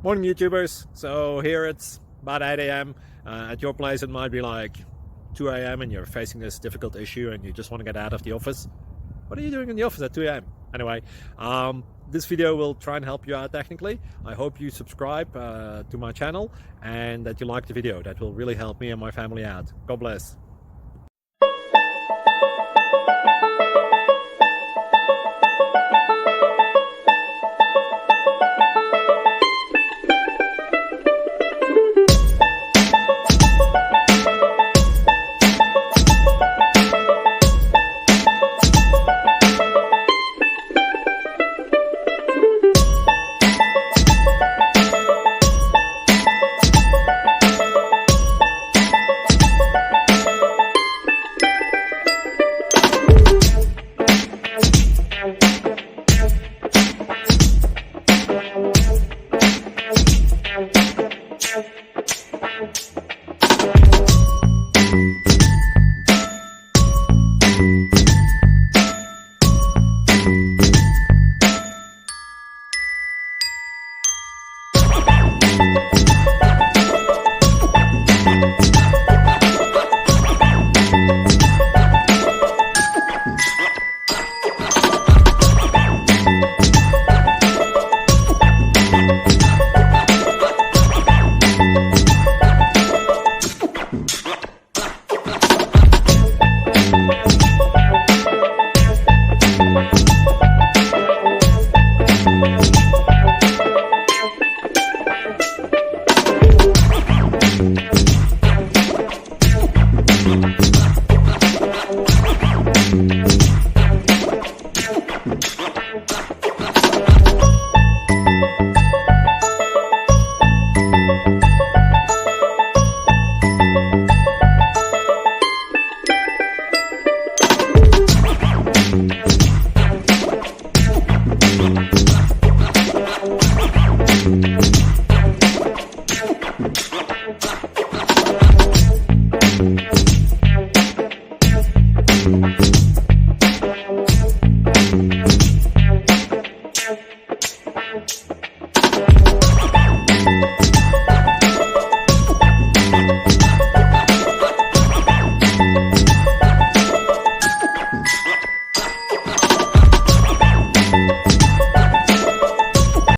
Morning YouTubers. So here it's about 8 a.m. At your place it might be like 2 a.m. and you're facing this difficult issue and you just want to get out of the office. What are you doing in the office at 2 a.m.? Anyway, this video will try and help you out technically. I hope you subscribe to my channel and that you like the video. That will really help me and my family out. God bless.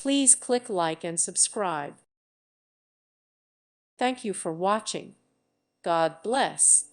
Please click like and subscribe. Thank you for watching. God bless.